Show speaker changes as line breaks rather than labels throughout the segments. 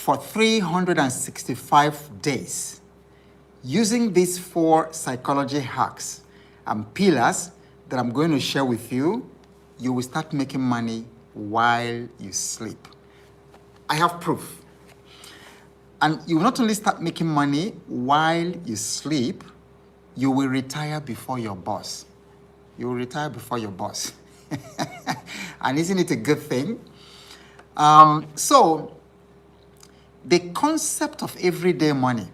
for 365 days using these 4 psychology hacks and pillars that I'm going to share with you, you will start making money while you sleep. I have proof. And you will not only start making money while you sleep, you will retire before your boss. You will retire before your boss. And isn't it a good thing? So, the concept of everyday money,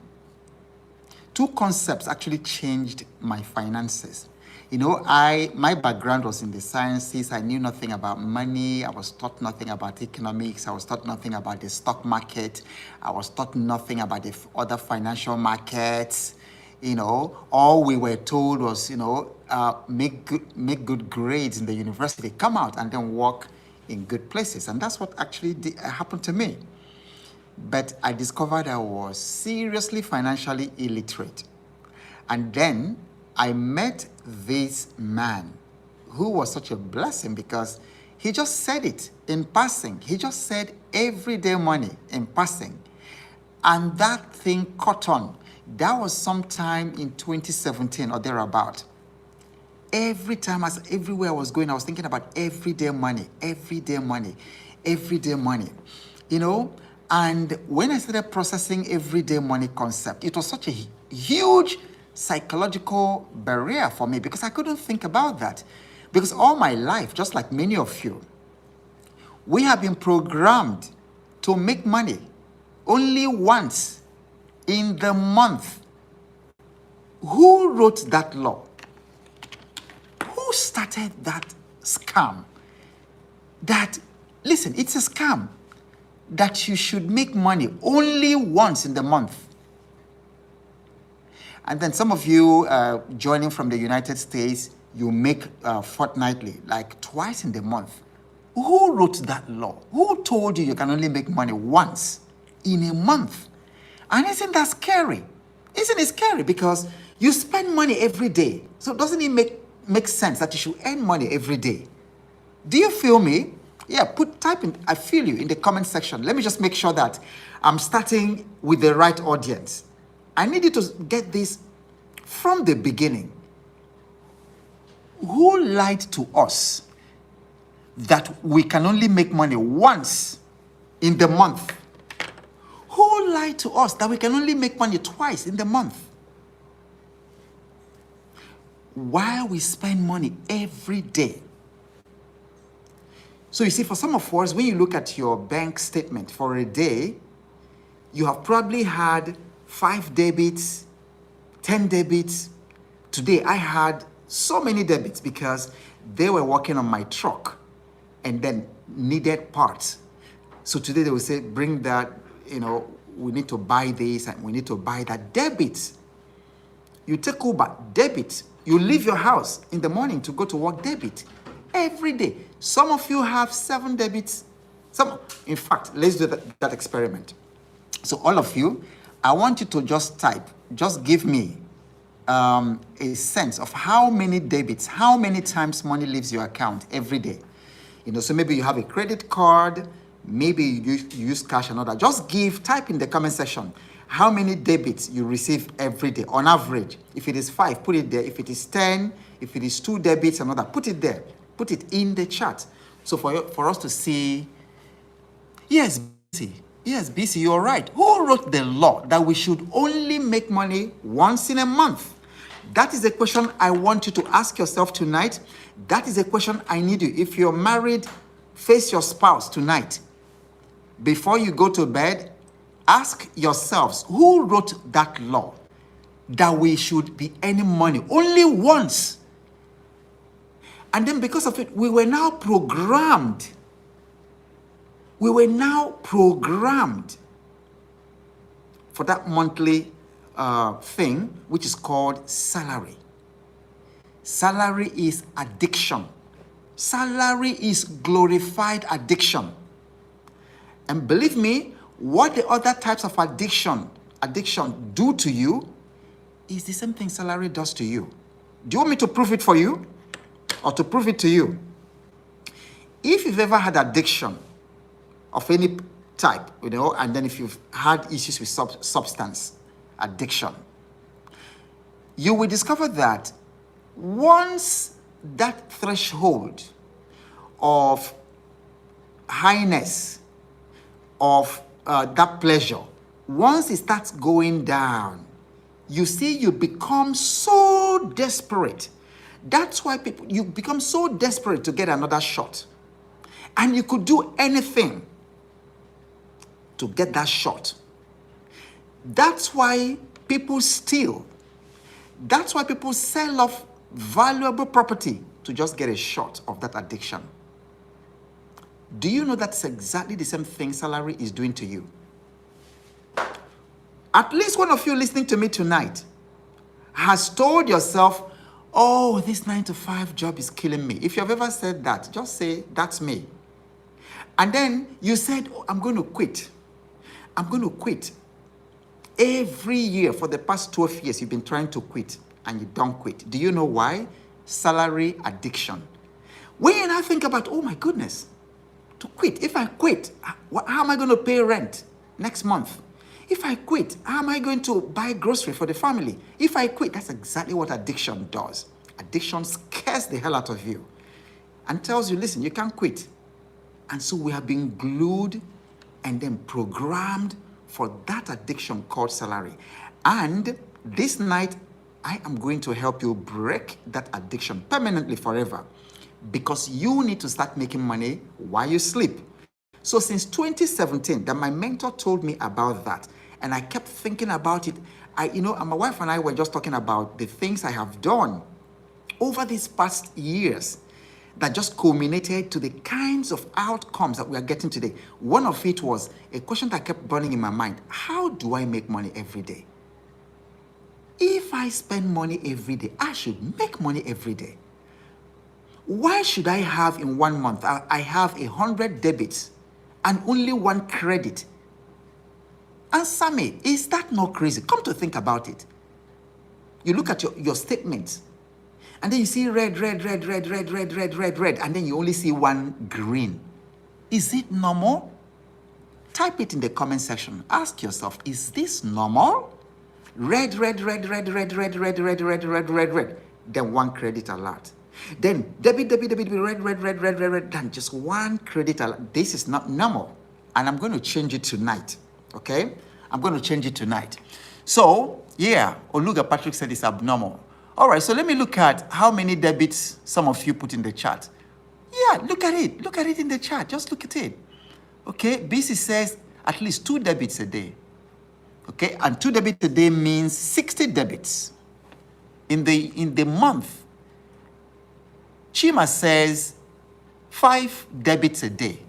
2 concepts actually changed my finances. You know, my background was in the sciences. I knew nothing about money. I was taught nothing about economics. I was taught nothing about the stock market. I was taught nothing about the other financial markets. You know, all we were told was, make good grades in the university, come out and then work in good places. And that's what actually happened to me. But I discovered I was seriously financially illiterate. And then I met this man who was such a blessing because he just said it in passing. He just said everyday money in passing. And that thing caught on. That was sometime in 2017 or thereabout. Every time, everywhere I was going, I was thinking about everyday money, everyday money, everyday money. You know, and when I started processing everyday money concept, it was such a huge psychological barrier for me because I couldn't think about that. Because all my life, just like many of you, we have been programmed to make money only once in the month. Who wrote that law? Who started that scam? That, listen, it's a scam that you should make money only once in the month. And then some of you joining from the United States, you make fortnightly, like twice in the month. Who wrote that law? Who told you can only make money once in a month? And isn't that scary? Isn't it scary? Because you spend money every day. So doesn't it make sense that you should earn money every day? Do you feel me? Yeah, type in, I feel you in the comment section. Let me just make sure that I'm starting with the right audience. I need you to get this from the beginning. Who lied to us that we can only make money once in the month? Who lied to us that we can only make money twice in the month? While we spend money every day. So you see, for some of us, when you look at your bank statement for a day, you have probably had 5 debits, 10 debits. Today, I had so many debits because they were working on my truck and then needed parts. So today they will say, bring that, we need to buy this and we need to buy that. Debit. You take Uber, debit. You leave your house in the morning to go to work, debit. Every day. Some of you have 7 debits. In fact, let's do that experiment. So all of you, I want you to just give me a sense of how many debits, how many times money leaves your account every day. So maybe you have a credit card, maybe you use cash and all that. Just type in the comment section how many debits you receive every day on average. If it is 5, put it there. If it is 10, if it is 2 debits and all that, put it there. Put it in the chat. So for us to see, yes, BC, you're right. Who wrote the law that we should only make money once in a month? That is a question I want you to ask yourself tonight. That is a question I need you. If you're married, face your spouse tonight. Before you go to bed, ask yourselves, who wrote that law that we should be earning money only once? And then because of it, we were now programmed. We were now programmed for that monthly thing, which is called salary. Salary is addiction. Salary is glorified addiction. And believe me, what the other types of addiction do to you is the same thing salary does to you. Do you want me to prove it for you? Or to prove it to you? If you've ever had addiction of any type, and then if you've had issues with substance addiction, you will discover that once that threshold of highness of that pleasure, once it starts going down, you see you become so desperate. That's why you become so desperate to get another shot. And you could do anything to get that shot. That's why people steal. That's why people sell off valuable property to just get a shot of that addiction. Do you know that's exactly the same thing salary is doing to you? At least one of you listening to me tonight has told yourself, oh, this 9-to-5 job is killing me. If you've ever said that, just say, that's me. And then you said, oh, I'm going to quit. I'm going to quit. Every year for the past 12 years, you've been trying to quit and you don't quit. Do you know why? Salary addiction. When I think about, oh my goodness, to quit. If I quit, how am I going to pay rent next month? If I quit, how am I going to buy grocery for the family? If I quit, that's exactly what addiction does. Addiction scares the hell out of you and tells you, listen, you can't quit. And so we have been glued and then programmed for that addiction called salary. And this night, I am going to help you break that addiction permanently forever, because you need to start making money while you sleep. So since 2017, that my mentor told me about that, and I kept thinking about it. And my wife and I were just talking about the things I have done over these past years that just culminated to the kinds of outcomes that we are getting today. One of it was a question that kept burning in my mind. How do I make money every day? If I spend money every day, I should make money every day. Why should I have in 1 month, I have 100 debits and only 1 credit? Answer me, is that not crazy? Come to think about it. You look at your statements, and then you see red, and then you only see 1 green. Is it normal? Type it in the comment section. Ask yourself, is this normal? Red. Then 1 credit alert. Then debit, red, then just 1 credit alert. This is not normal. And I'm going to change it tonight. Okay? I'm going to change it tonight. So, yeah, Oluga Patrick said it's abnormal. All right, so let me look at how many debits some of you put in the chat. Yeah, look at it. Look at it in the chat. Just look at it. Okay, BC says at least 2 debits a day. Okay, and 2 debits a day means 60 debits in the month. Chima says 5 debits a day.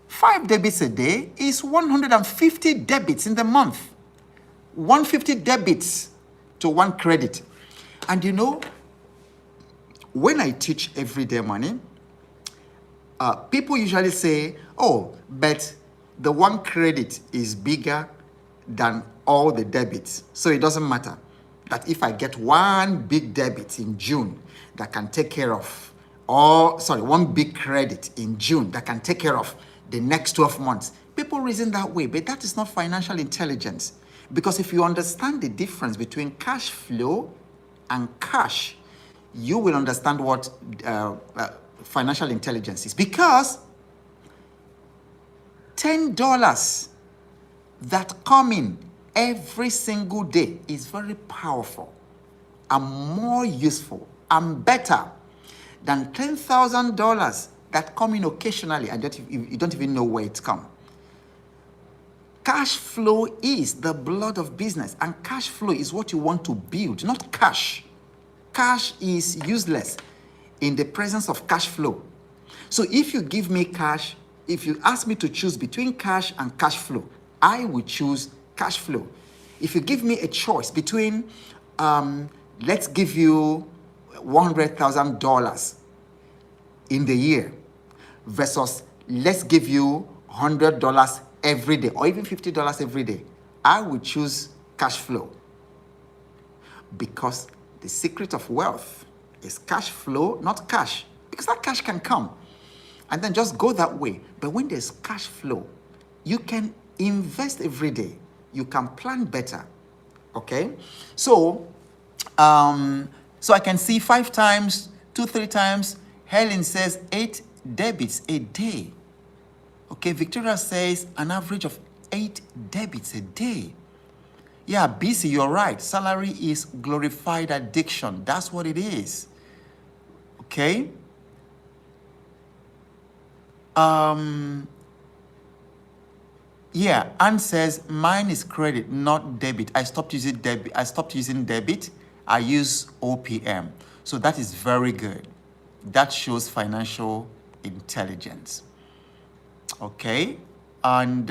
5 debits a day is 150 debits in the month. 150 debits to 1 credit. And when I teach everyday money, people usually say, oh, but the 1 credit is bigger than all the debits. So it doesn't matter that if I get 1 big debit in June that can take care of, 1 big credit in June that can take care of the next 12 months. People reason that way, but that is not financial intelligence. Because if you understand the difference between cash flow and cash, you will understand what financial intelligence is. Because $10 that come in every single day is very powerful and more useful and better than $10,000 that come in occasionally and you don't even know where it's come. Cash flow is the blood of business, and cash flow is what you want to build, not cash. Cash is useless in the presence of cash flow. So if you give me cash, if you ask me to choose between cash and cash flow, I would choose cash flow. If you give me a choice between, let's give you $100,000 in the year versus let's give you $100 every day or even $50 every day, I would choose cash flow, because the secret of wealth is cash flow, not cash, because that cash can come and then just go that way. But when there's cash flow, You can invest every day. You can plan better. Okay? So I can see 5 times, 2-3 times. Helen says 8 debits a day. Okay, Victoria says an average of 8 debits a day. Yeah, BC, you're right. Salary is glorified addiction. That's what it is. Okay? Yeah, Anne says mine is credit, not debit. I stopped using debit. I use OPM. So that is very good. That shows financial intelligence. Okay? And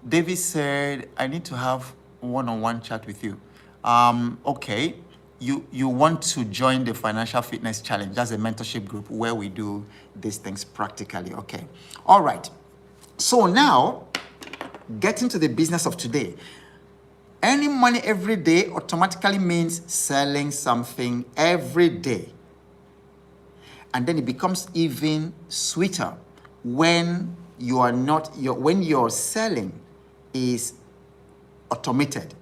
David said, I need to have one-on-one chat with you. Okay. You want to join the Financial Fitness Challenge. That's a mentorship group where we do these things practically. Okay. All right. So now, getting to the business of today. Earning money every day automatically means selling something every day. And then it becomes even sweeter when when your selling is automated.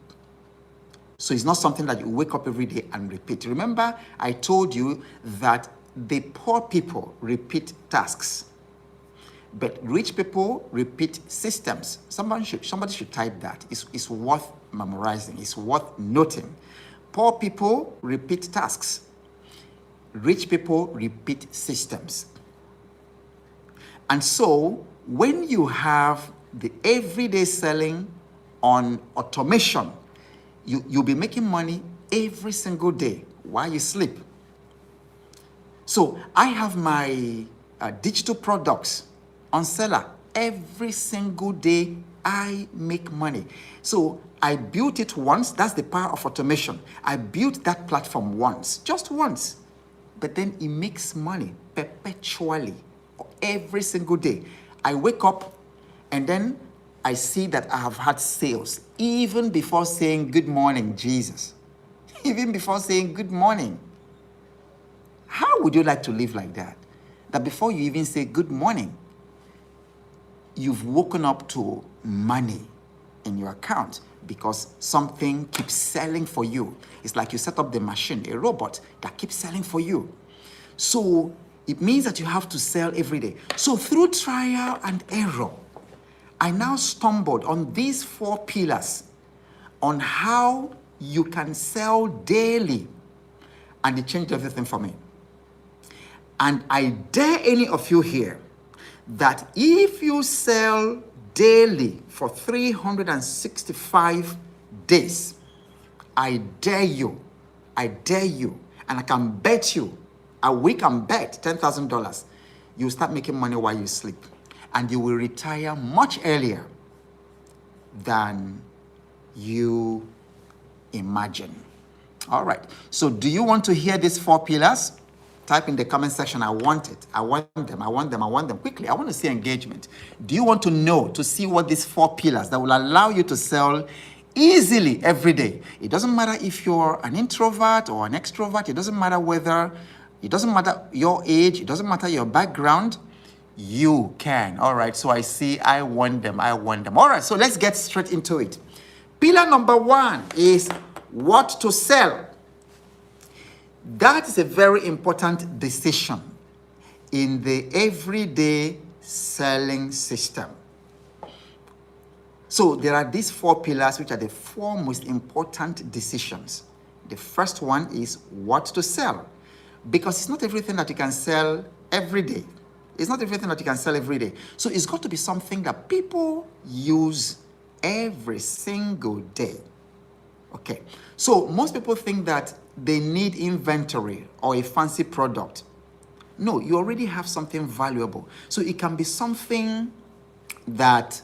So it's not something that you wake up every day and repeat. Remember, I told you that the poor people repeat tasks, but rich people repeat systems. Somebody should type that. It's worth memorizing. It's worth noting. Poor people repeat tasks. Rich people repeat systems. And so when you have the everyday selling on automation, you'll be making money every single day while you sleep. So I have my digital products on seller. Every single day I make money. So I built it once. That's the power of automation. I built that platform once, just once. But then it makes money perpetually, every single day. I wake up and then I see that I have had sales even before saying good morning, Jesus. Even before saying good morning. How would you like to live like that? That before you even say good morning, you've woken up to money in your account because something keeps selling for you. It's like you set up the machine, a robot that keeps selling for you. So it means that you have to sell every day. So through trial and error, I now stumbled on these 4 pillars on how you can sell daily. And it changed everything for me. And I dare any of you here that if you sell daily for 365 days, I dare you, and I can bet you, we can bet $10,000, you start making money while you sleep. And you will retire much earlier than you imagine. All right. So do you want to hear these 4 pillars? Type in the comment section, I want it. I want them. Quickly, I want to see engagement. Do you want to know, to see what these 4 pillars that will allow you to sell easily every day? It doesn't matter if you're an introvert or an extrovert. It doesn't matter your age. It doesn't matter your background. You can. All right. So I see, I want them. All right. So let's get straight into it. Pillar number 1 is what to sell. That is a very important decision in the everyday selling system. So there are these 4 pillars, which are the 4 most important decisions. The first one is what to sell, because it's not everything that you can sell every day. So it's got to be something that people use every single day. Okay. So most people think that they need inventory or a fancy product. No, you already have something valuable. So it can be something that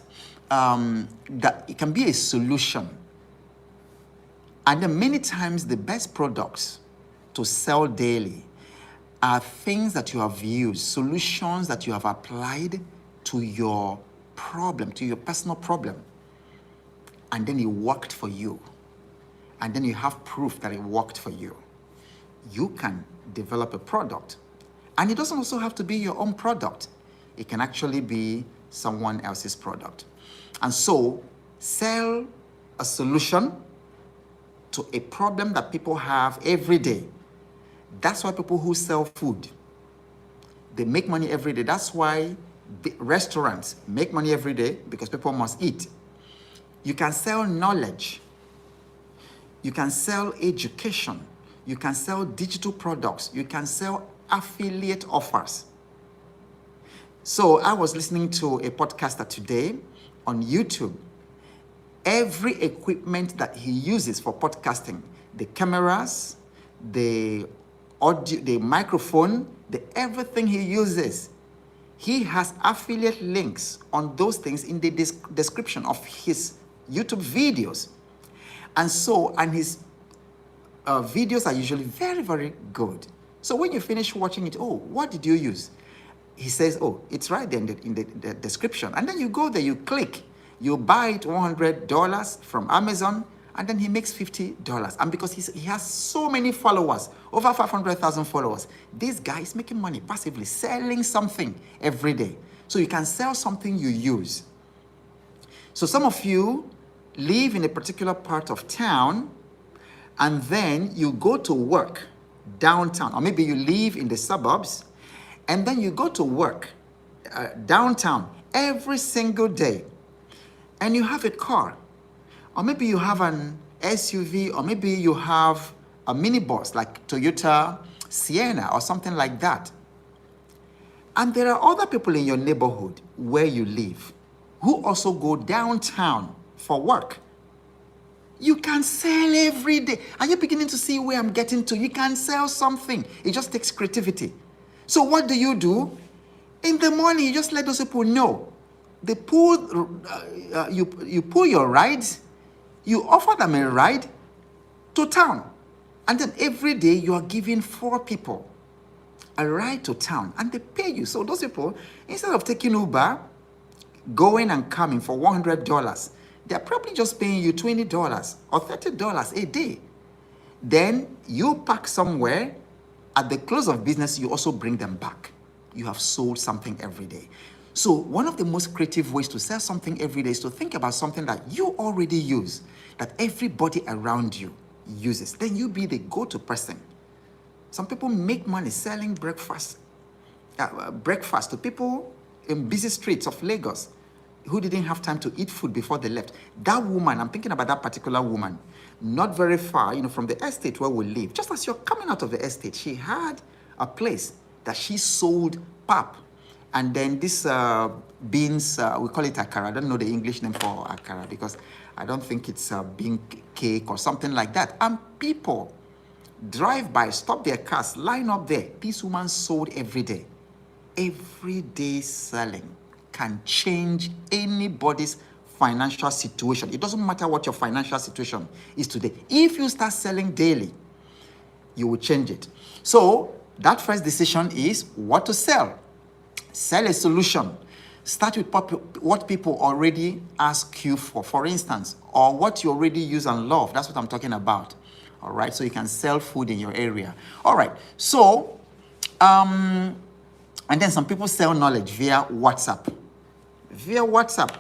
it can be a solution. And then many times the best products to sell daily are things that you have used, solutions that you have applied to your problem, to your personal problem. And then it worked for you. And then you have proof that it worked for you. You can develop a product. And it doesn't also have to be your own product. It can actually be someone else's product. And so sell a solution to a problem that people have every day. That's why people who sell food, they make money every day. That's why restaurants make money every day, because people must eat. You can sell knowledge. You can sell education. You can sell digital products. You can sell affiliate offers. So I was listening to a podcaster today on YouTube. Every equipment that he uses for podcasting, the cameras, the audio, the microphone, everything he uses, he has affiliate links on those things in the description of his YouTube videos. And so, and his videos are usually very, very good. So when you finish watching it, oh, what did you use? He says, oh, it's right there in the description. And then you go there, you click, you buy it $100 from Amazon, and then he makes $50. And because he has so many followers, over 500,000 followers, this guy is making money passively, selling something every day. So you can sell something you use. So some of you live in a particular part of town, and then you go to work downtown, or maybe you live in the suburbs, and then you go to work downtown every single day, and you have a car, or maybe you have an SUV, or maybe you have a minibus like Toyota Sienna or something like that. And there are other people in your neighborhood where you live who also go downtown for work. You can sell every day. Are you beginning to see where I'm getting to? You can sell something. It just takes creativity. So what do? In the morning, you just let those people know. They pull, you pull your rides, you offer them a ride to town. And then every day you are giving 4 people a ride to town, and they pay you. So those people, instead of taking Uber, going and coming for $100, they're probably just paying you $20 or $30 a day. Then you park somewhere. At the close of business, you also bring them back. You have sold something every day. So one of the most creative ways to sell something every day is to think about something that you already use, that everybody around you uses. Then you be the go-to person. Some people make money selling breakfast to people in busy streets of Lagos who didn't have time to eat food before they left. That woman, I'm thinking about that particular woman, not very far, from the estate where we live. Just as you're coming out of the estate, she had a place that she sold pap. And then this beans, we call it akara. I don't know the English name for akara because I don't think it's a bean cake or something like that. And people drive by, stop their cars, line up there. This woman sold every day. Every day selling can change anybody's financial situation. It doesn't matter what your financial situation is today. If you start selling daily, you will change it. So that first decision is what to sell. Sell a solution. Start with what people already ask you for instance, or what you already use and love. That's what I'm talking about. All right, so you can sell food in your area. All right, so, and then some people sell knowledge via WhatsApp. Via WhatsApp.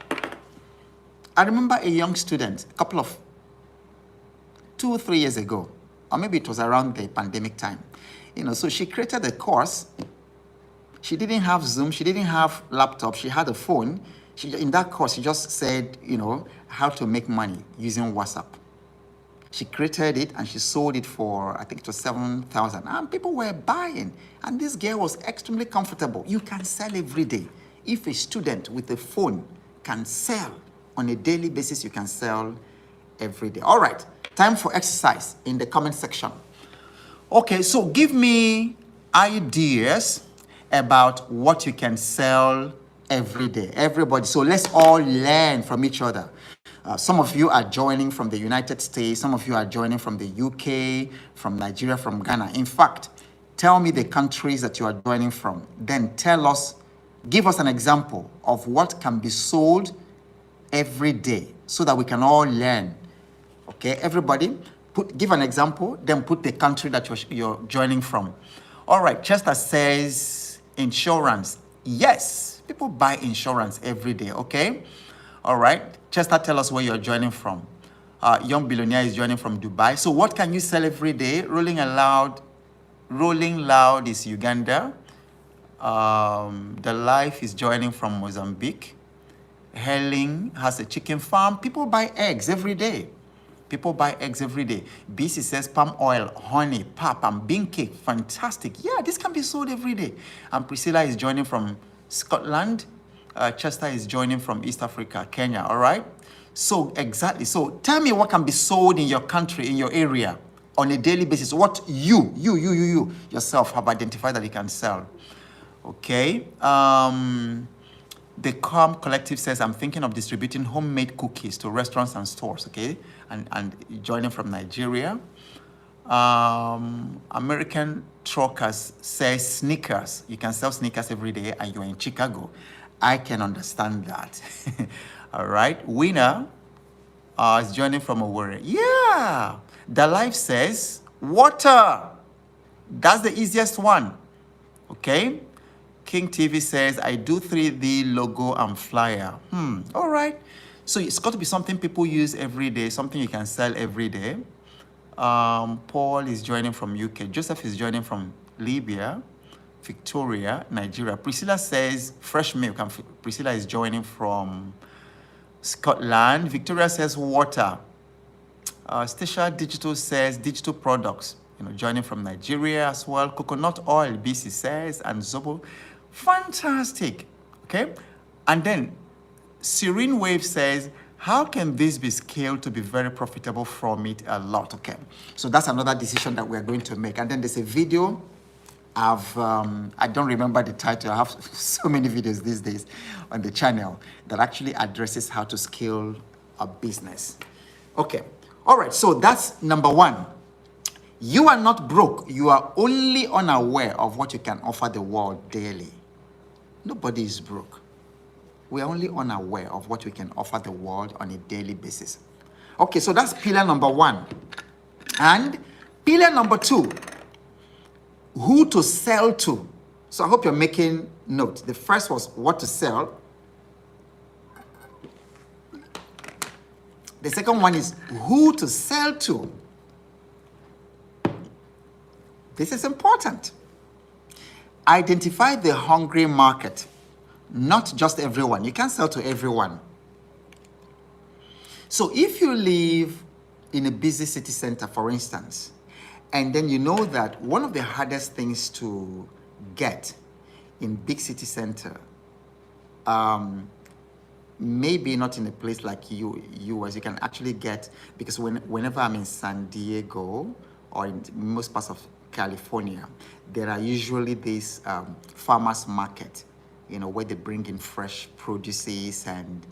I remember a young student, a couple of 2 or 3 years ago, or maybe it was around the pandemic time. So she created a course. She didn't have Zoom. She didn't have laptop. She had a phone. In that course, she just said, how to make money using WhatsApp. She created it and she sold it for, I think it was 7,000. And people were buying. And this girl was extremely comfortable. You can sell every day. If a student with a phone can sell on a daily basis, you can sell every day. All right, time for exercise in the comment section. Okay, so give me ideas about what you can sell every day. Everybody, so let's all learn from each other. Some of you are joining from the United States. Some of you are joining from the UK, from Nigeria, from Ghana. In fact, tell me the countries that you are joining from. Then give us an example of what can be sold every day so that we can all learn. Okay, everybody, give an example, then put the country that you're joining from. All right, Chester says insurance. Yes, People buy insurance every day, okay? All right. Chester, tell us where you're joining from. Young Billionaire is joining from Dubai. So what can you sell every day? Rolling Loud is Uganda. The Life is joining from Mozambique. Helen has a chicken farm. People buy eggs every day. People buy eggs every day. BC says palm oil, honey, pap, and bean cake. Fantastic. Yeah, this can be sold every day. And Priscilla is joining from Scotland. Chester is joining from East Africa, Kenya. All right. So exactly. So tell me what can be sold in your country, in your area, on a daily basis. What you yourself have identified that you can sell. Okay. The Calm Collective says, I'm thinking of distributing homemade cookies to restaurants and stores, okay? And joining from Nigeria. American Truckers says sneakers. You can sell sneakers every day and you're in Chicago. I can understand that. All right. Winner is joining from Owerri. Yeah. The Life says water. That's the easiest one. Okay. King TV says, I do 3D logo and flyer. All right. So it's got to be something people use every day, something you can sell every day. Paul is joining from UK. Joseph is joining from Libya. Victoria, Nigeria. Priscilla says fresh milk. And Priscilla is joining from Scotland. Victoria says water. Stacia Digital says digital products. Joining from Nigeria as well. Coconut oil, BC says, and Zobo. Fantastic. Okay. And then Serene Wave says, how can this be scaled to be very profitable from it a lot? Okay. So that's another decision that we're going to make. And then there's a video I don't remember the title. I have so many videos these days on the channel that actually addresses how to scale a business. Okay. All right. So that's number one. You are not broke. You are only unaware of what you can offer the world daily. Nobody is broke. We are only unaware of what we can offer the world on a daily basis. Okay, so that's pillar number one. And pillar number two, who to sell to. So I hope you're making note. The first was what to sell. The second one is who to sell to. This is important. Identify the hungry market, not just everyone. You can't sell to everyone. So if you live in a busy city center, for instance, and then you know that one of the hardest things to get in big city center, maybe not in a place like US, you can actually get, because whenever I'm in San Diego or in most parts of California, there are usually these farmers market, where they bring in fresh produces and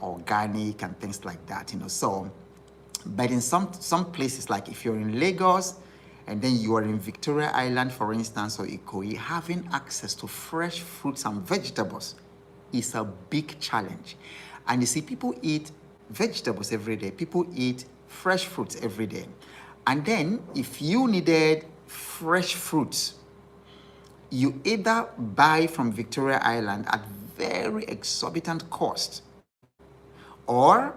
organic and things like that, So, but in some places, like if you're in Lagos and then you are in Victoria Island, for instance, or Ikoyi, having access to fresh fruits and vegetables is a big challenge. And you see, people eat vegetables every day. People eat fresh fruits every day. And then if you needed fresh fruits, you either buy from Victoria Island at very exorbitant cost, or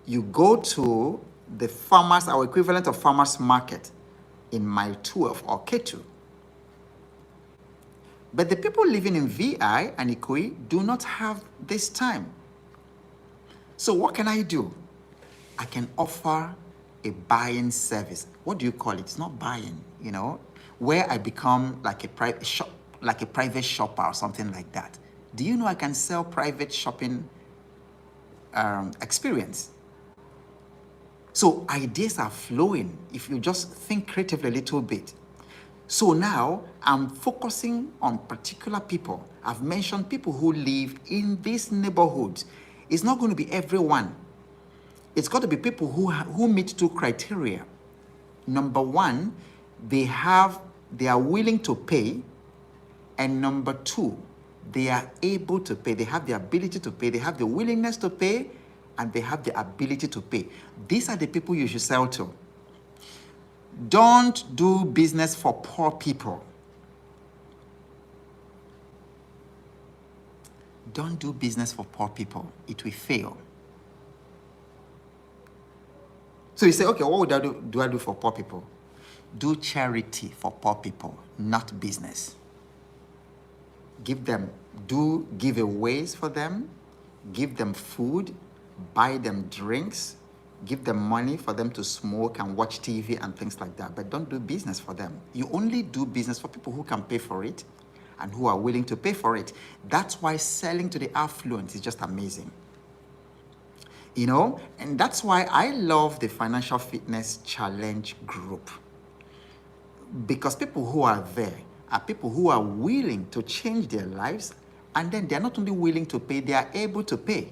you go to the farmers, our equivalent of farmers market in mile 12 or K2. But the people living in VI and Ikoyi do not have this time. So what can I do? I can offer a buying service. What do you call it? It's not buying, where I become like a private shop, like a private shopper or something like that. Do you know I can sell private shopping experience? So ideas are flowing if you just think creatively a little bit. So now I'm focusing on particular people. I've mentioned people who live in these neighborhoods. It's not going to be everyone. It's got to be people who meet two criteria. Number one, they are willing to pay. And number two, they are able to pay. They have the ability to pay. They have the willingness to pay, and they have the ability to pay. These are the people you should sell to. Don't do business for poor people. Don't do business for poor people. It will fail. So you say, okay, what would I do for poor people? Do charity for poor people, not business. Do giveaways for them, give them food, buy them drinks, give them money for them to smoke and watch TV and things like that, but don't do business for them. You only do business for people who can pay for it and who are willing to pay for it. That's why selling to the affluent is just amazing. You know, and that's why I love the Financial Fitness Challenge group. Because people who are there are people who are willing to change their lives, and then they're not only willing to pay, they are able to pay.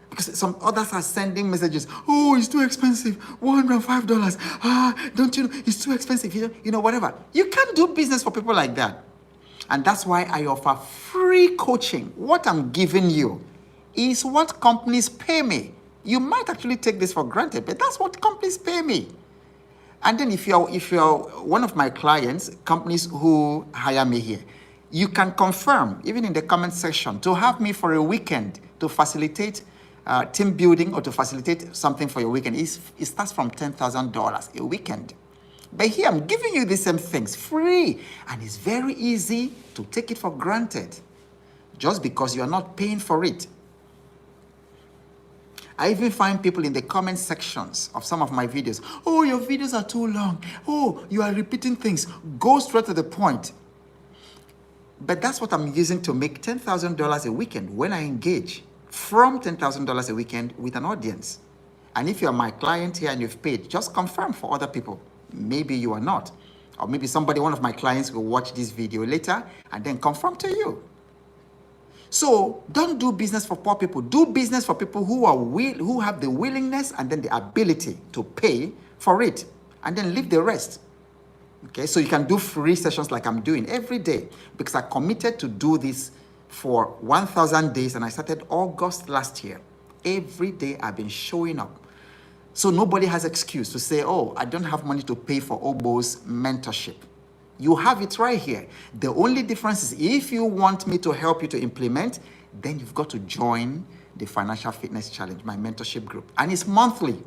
Because some others are sending messages, oh, it's too expensive, $105. Don't you know, it's too expensive, you know, whatever. You can't do business for people like that. And that's why I offer free coaching. What I'm giving you is what companies pay me. You might actually take this for granted, but that's what companies pay me. And then if you're one of my clients, companies who hire me here, you can confirm, even in the comment section, to have me for a weekend to facilitate team building or to facilitate something for your weekend. It starts from $10,000 a weekend. But here I'm giving you the same things free, and it's very easy to take it for granted just because you're not paying for it. I even find people in the comment sections of some of my videos, oh, your videos are too long. Oh, you are repeating things. Go straight to the point. But that's what I'm using to make $10,000 a weekend when I engage from $10,000 a weekend with an audience. And if you're my client here and you've paid, just confirm for other people. Maybe you are not. Or maybe one of my clients will watch this video later and then confirm to you. So don't do business for poor people. Do business for people who have the willingness and then the ability to pay for it, and then leave the rest. Okay, so you can do free sessions like I'm doing every day, because I committed to do this for 1,000 days, and I started August last year. Every day I've been showing up. So nobody has excuse to say, oh, I don't have money to pay for Obo's mentorship. You have it right here. The only difference is if you want me to help you to implement, then you've got to join the Financial Fitness Challenge, my mentorship group. And it's monthly.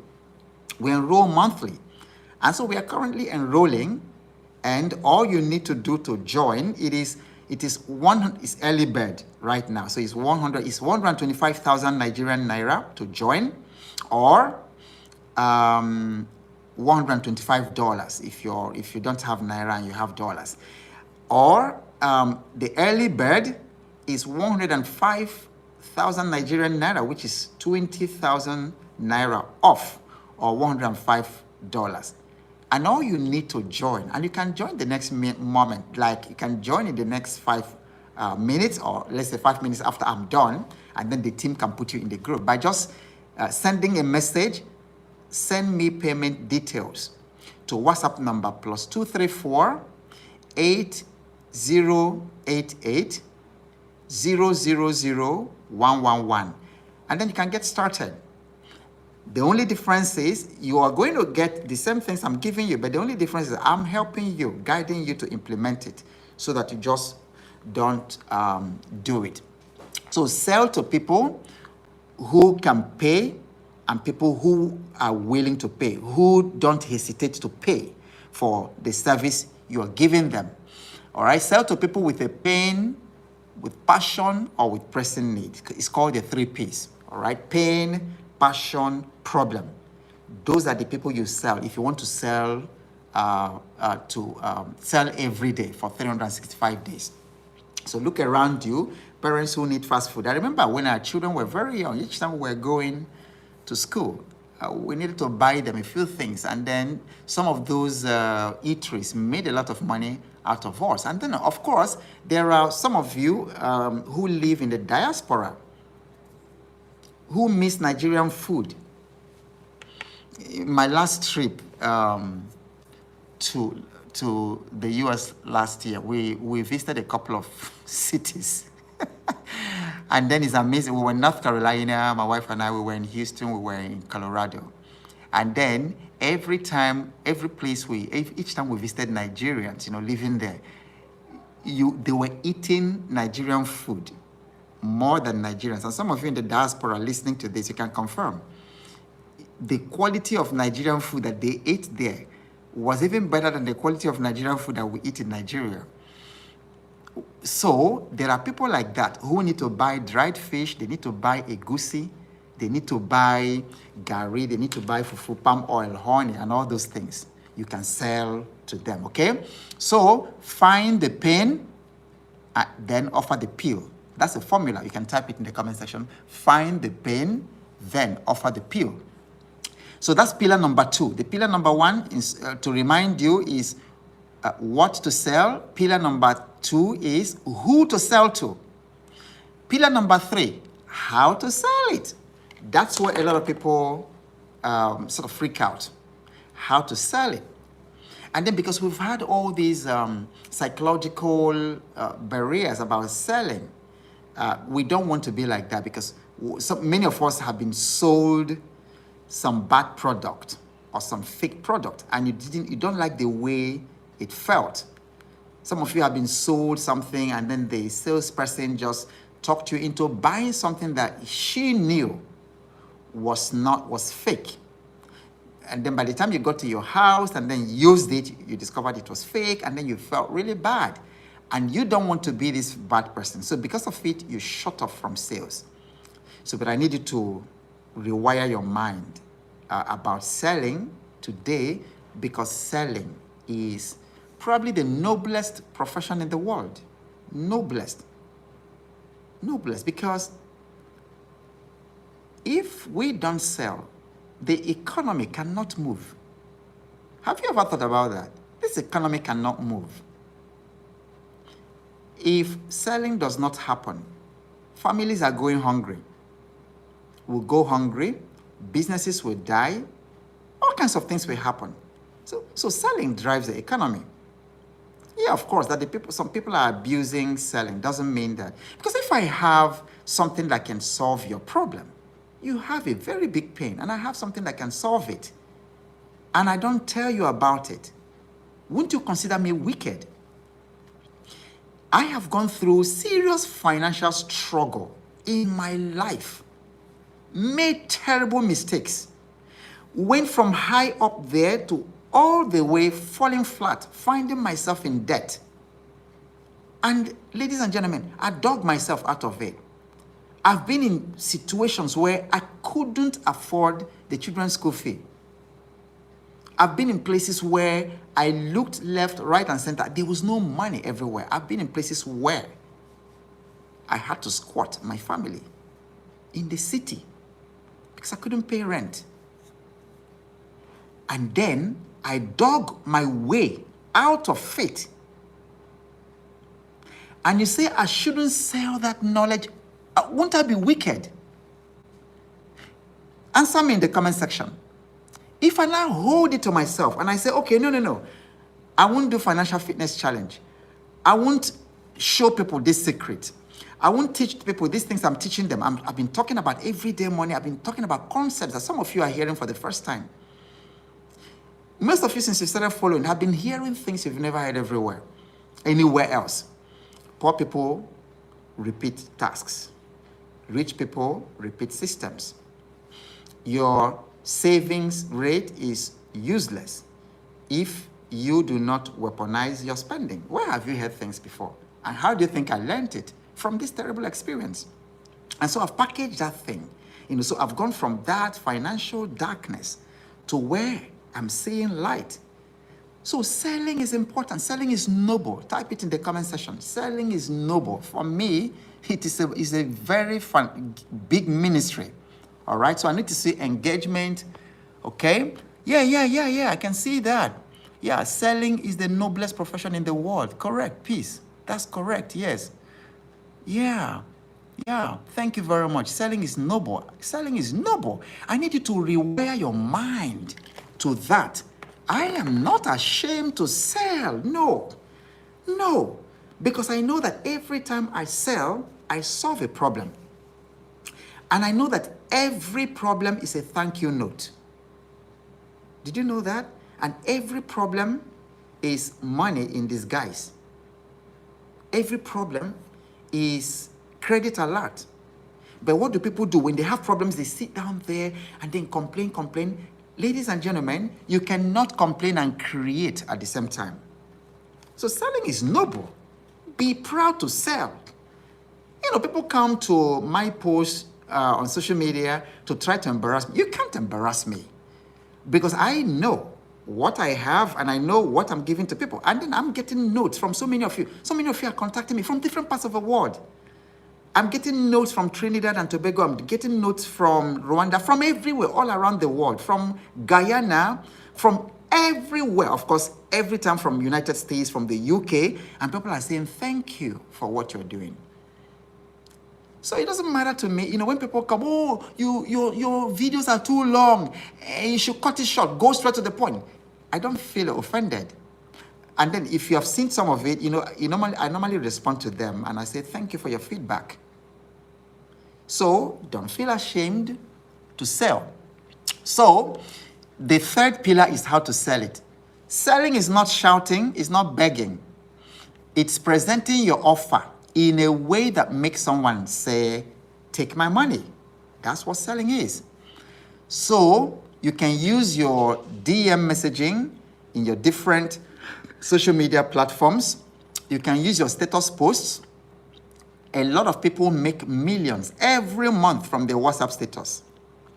We enroll monthly. And so we are currently enrolling, and all you need to do to join, it's early bird right now. So it's 125,000 Nigerian naira to join, or $125 if you don't have naira and you have dollars, or the early bird is 105,000 Nigerian naira, which is 20,000 naira off, or $105. And all you need to join, and you can join the next moment, like you can join in the next 5 minutes, or let's say 5 minutes after I'm done, and then the team can put you in the group by just sending a message. Send me payment details to WhatsApp number +234 8088 000 111, and then you can get started. The only difference is you are going to get the same things I'm giving you, but the only difference is I'm helping you, guiding you to implement it, so that you just don't do it. So sell to people who can pay, and people who are willing to pay, who don't hesitate to pay for the service you are giving them. All right, sell to people with a pain, with passion, or with pressing need. It's called the 3 Ps. All right, pain, passion, problem. Those are the people you sell if you want to sell sell every day for 365 days. So look around you, parents who need fast food. I remember when our children were very young, each time we were going to school, we needed to buy them a few things, and then some of those eateries made a lot of money out of us. And then, of course, there are some of you who live in the diaspora who miss Nigerian food. In my last trip to the US last year, we visited a couple of cities. And then it's amazing. We were in North Carolina, my wife and I, we were in Houston, we were in Colorado. And then each time we visited Nigerians, living there, they were eating Nigerian food. more than Nigerians. And some of you in the diaspora listening to this, you can confirm. The quality of Nigerian food that they ate there was even better than the quality of Nigerian food that we eat in Nigeria. So there are people like that who need to buy dried fish, they need to buy egusi, they need to buy gari, they need to buy fufu, palm oil, honey, and all those things. You can sell to them, okay? So find the pain, then offer the pill. That's a formula. You can type it in the comment section. Find the pain, then offer the pill. So that's pillar number 2. The pillar number 1 is to remind you is what to sell. Pillar number 2 is who to sell to. Pillar number 3, how to sell it. That's where a lot of people sort of freak out. How to sell it. And then because we've had all these psychological barriers about selling, we don't want to be like that, because many of us have been sold some bad product or some fake product, and you don't like the way it felt. Some of you have been sold something, and then the salesperson just talked you into buying something that she knew was fake. And then by the time you got to your house and then used it, you discovered it was fake, and then you felt really bad. And you don't want to be this bad person. So because of it, you shut off from sales. So, but I need you to rewire your mind about selling today, because selling is probably the noblest profession in the world. Noblest. Noblest, because if we don't sell, the economy cannot move. Have you ever thought about that? This economy cannot move. If selling does not happen, families are going hungry. Will go hungry, businesses will die, all kinds of things will happen. So selling drives the economy. Yeah, of course, that some people are abusing selling doesn't mean that. Because if I have something that can solve your problem, you have a very big pain, and I have something that can solve it, and I don't tell you about it, wouldn't you consider me wicked? I have gone through serious financial struggle in my life, made terrible mistakes, went from high up there to all the way falling flat, finding myself in debt. And ladies and gentlemen, I dug myself out of it. I've been in situations where I couldn't afford the children's school fee. I've been in places where I looked left, right, and center. There was no money everywhere. I've been in places where I had to squat my family in the city because I couldn't pay rent. And then I dug my way out of it. And you say I shouldn't sell that knowledge. Won't I be wicked? Answer me in the comment section. If I now hold it to myself and I say, okay, no, I won't do financial fitness challenge. I won't show people this secret. I won't teach people these things I'm teaching them. I've been talking about everyday money. I've been talking about concepts that some of you are hearing for the first time. Most of you, since you started following, have been hearing things you've never heard anywhere else. Poor people repeat tasks. Rich people repeat systems. Your savings rate is useless if you do not weaponize your spending. Where have you heard things before? And how do you think I learned it? From this terrible experience. And so I've packaged that thing. So I've gone from that financial darkness to where I'm seeing light. So selling is important. Selling is noble. Type it in the comment section. Selling is noble. For me, it is a very fun, big ministry. All right. So I need to see engagement. Okay. Yeah. I can see that. Yeah. Selling is the noblest profession in the world. Correct. Peace. That's correct. Yes. Yeah. Thank you very much. Selling is noble. Selling is noble. I need you to rewire your mind to that. I am not ashamed to sell. No. Because I know that every time I sell, I solve a problem. And I know that every problem is a thank you note. Did you know that? And every problem is money in disguise. Every problem is credit alert. But what do people do? When they have problems, they sit down there and then complain. Ladies and gentlemen, you cannot complain and create at the same time. So selling is noble. Be proud to sell. People come to my posts on social media to try to embarrass me. You can't embarrass me because I know what I have and I know what I'm giving to people. And then I'm getting notes from so many of you. So many of you are contacting me from different parts of the world. I'm getting notes from Trinidad and Tobago. I'm getting notes from Rwanda, from everywhere, all around the world, from Guyana, from everywhere. Of course, every time from United States, from the UK, and people are saying, thank you for what you're doing. So it doesn't matter to me, when people come, oh, your videos are too long, you should cut it short, go straight to the point. I don't feel offended. And then if you have seen some of it, I normally respond to them and I say, thank you for your feedback. So don't feel ashamed to sell. So the third pillar is how to sell it. Selling is not shouting, it's not begging. It's presenting your offer in a way that makes someone say, take my money. That's what selling is. So you can use your DM messaging in your different social media platforms. You can use your status posts. A lot of people make millions every month from their WhatsApp status.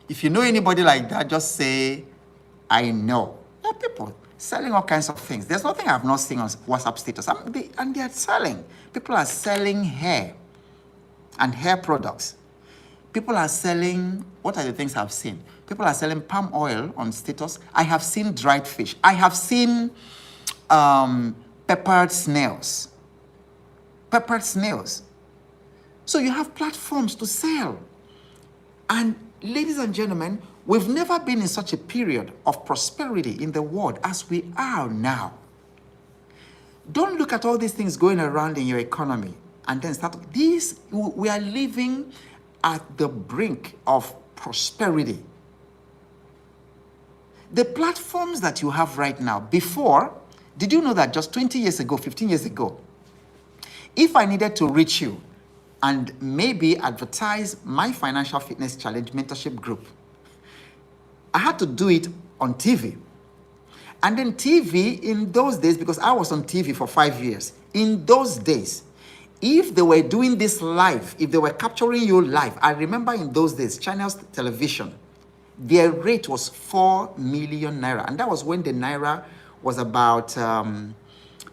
If you know anybody like that, just say, I know. There are people selling all kinds of things. There's nothing I've not seen on WhatsApp status. And they are selling. People are selling hair and hair products. People are selling, what are the things I've seen? People are selling palm oil on status. I have seen dried fish. I have seen peppered snails. Peppered snails. So you have platforms to sell. And ladies and gentlemen, we've never been in such a period of prosperity in the world as we are now. Don't look at all these things going around in your economy and then start. We are living at the brink of prosperity. The platforms that you have right now, before, did you know that just 20 years ago, 15 years ago, if I needed to reach you and maybe advertise my Financial Fitness Challenge mentorship group, I had to do it on TV. And then TV in those days, because I was on TV for 5 years, in those days, if they were doing this live, if they were capturing you live, I remember in those days, China's television, their rate was 4 million naira. And that was when the naira was about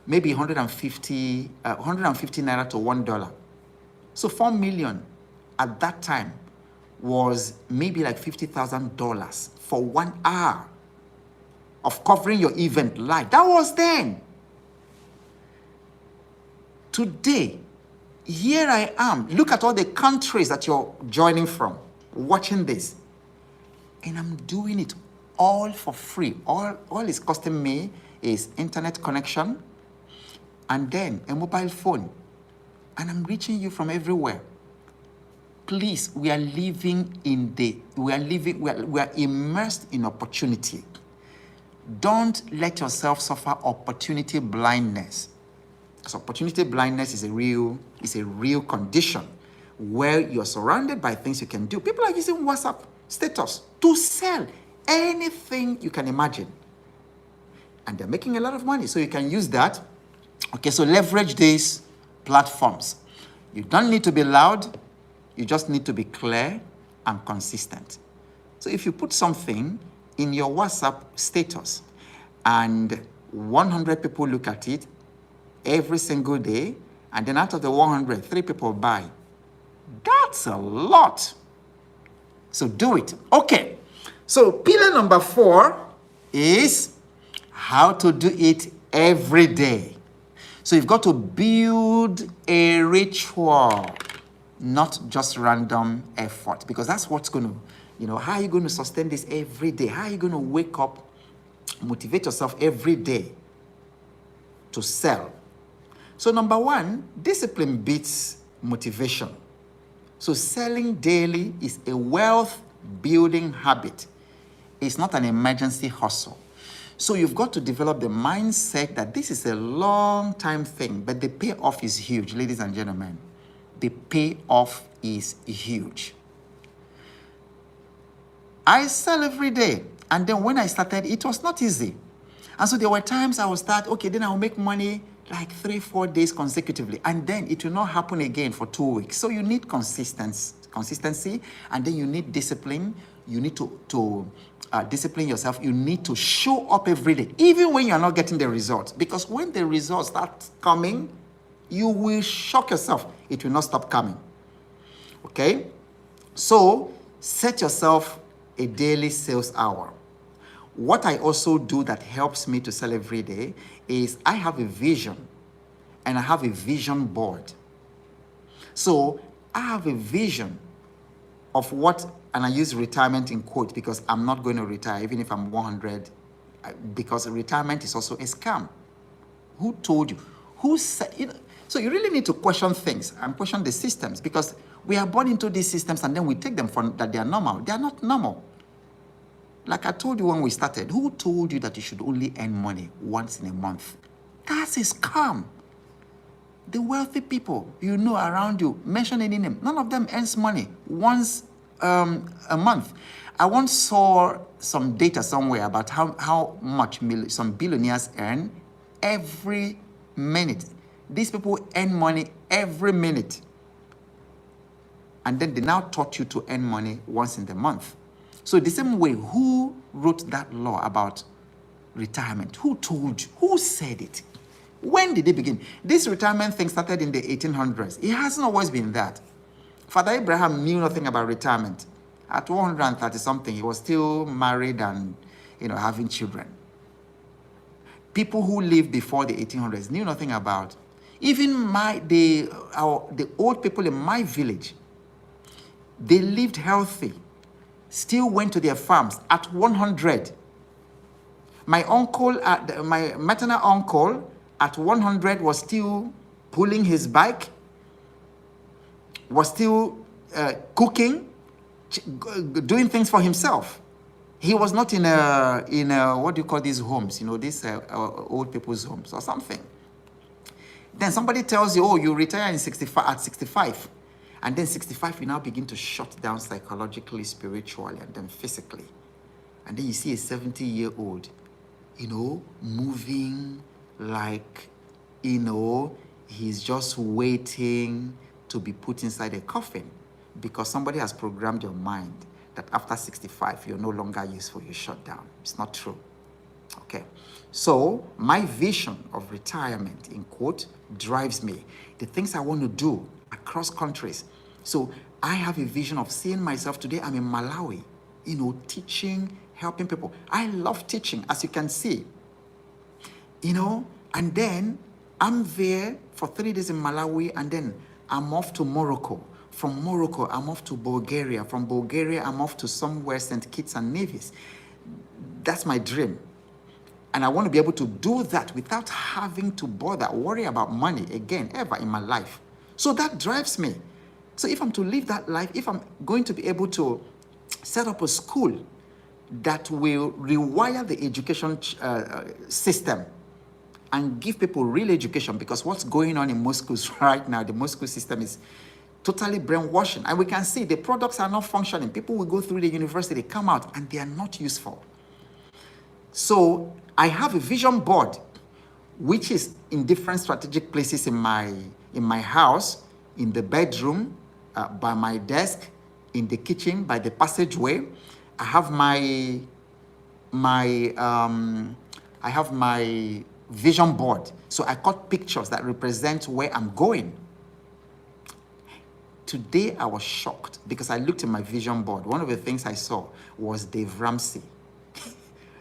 maybe 150 naira to $1. So 4 million at that time was maybe like $50,000 for 1 hour of covering your event live. That was then. Today, here I am. Look at all the countries that you're joining from, watching this. And I'm doing it all for free. All it's costing me is internet connection and then a mobile phone. And I'm reaching you from everywhere. Please, we are immersed in opportunity. Don't let yourself suffer opportunity blindness. So opportunity blindness is a real condition where you're surrounded by things you can do. People are using WhatsApp status to sell anything you can imagine. And they're making a lot of money. So you can use that. Okay, so leverage these platforms. You don't need to be loud. You just need to be clear and consistent. So if you put something in your WhatsApp status and 100 people look at it every single day, and then out of the 100, 3 people buy, that's a lot. So do it. Okay. So pillar number 4 is how to do it every day. So you've got to build a ritual, not just random effort, because that's what's going to, how are you going to sustain this every day? How are you going to wake up, motivate yourself every day to sell? So number 1, discipline beats motivation. So selling daily is a wealth building habit. It's not an emergency hustle. So you've got to develop the mindset that this is a long time thing, but the payoff is huge, ladies and gentlemen. the payoff is huge. I sell every day. And then when I started, it was not easy. And so there were times I would start, okay, then I'll make money like 3-4 days consecutively. And then it will not happen again for 2 weeks. So you need consistency, and then you need discipline. You need to discipline yourself. You need to show up every day, even when you're not getting the results. Because when the results start coming, you will shock yourself. It will not stop coming. Okay? So set yourself a daily sales hour. What I also do that helps me to sell every day is I have a vision, and I have a vision board. So I have a vision of what, and I use retirement in quote because I'm not going to retire even if I'm 100, because retirement is also a scam. Who told you? Who said, so you really need to question things and question the systems, because we are born into these systems and then we take them for that they are normal. They are not normal. Like I told you when we started, who told you that you should only earn money once in a month? That's a scam. The wealthy people you know around you, mention any name, none of them earns money once a month. I once saw some data somewhere about how much some billionaires earn every minute. These people earn money every minute. And then they now taught you to earn money once in the month. So the same way, who wrote that law about retirement? Who told you? Who said it? When did it begin? This retirement thing started in the 1800s. It hasn't always been that. Father Abraham knew nothing about retirement. At 130 something, he was still married and having children. People who lived before the 1800s knew nothing about. Even the old people in my village, they lived healthy, still went to their farms at 100. My uncle, my maternal uncle, at 100 was still pulling his bike, was still cooking, doing things for himself. He was not in what do you call these homes? These old people's homes or something. Then somebody tells you, oh, you retire at 65. And then 65, you now begin to shut down psychologically, spiritually, and then physically. And then you see a 70-year-old, moving like, he's just waiting to be put inside a coffin, because somebody has programmed your mind that after 65, you're no longer useful, you shut down. It's not true. Okay. So my vision of retirement, in quote, drives me. The things I want to do across countries. So I have a vision of seeing myself today. I'm in Malawi, teaching, helping people. I love teaching, as you can see. And then I'm there for 3 days in Malawi, and then I'm off to Morocco. From Morocco, I'm off to Bulgaria. From Bulgaria, I'm off to somewhere, St. Kitts and Nevis. That's my dream. And I want to be able to do that without having to worry about money again, ever in my life. So that drives me. So if I'm to live that life, if I'm going to be able to set up a school that will rewire the education system and give people real education, because what's going on in most schools right now, the most school system is totally brainwashing. And we can see the products are not functioning. People will go through the university, they come out, and they are not useful. So I have a vision board, which is in different strategic places in my house, in the bedroom, by my desk, in the kitchen, by the passageway. I have my vision board. So I cut pictures that represent where I'm going. Today I was shocked because I looked at my vision board. One of the things I saw was Dave Ramsey.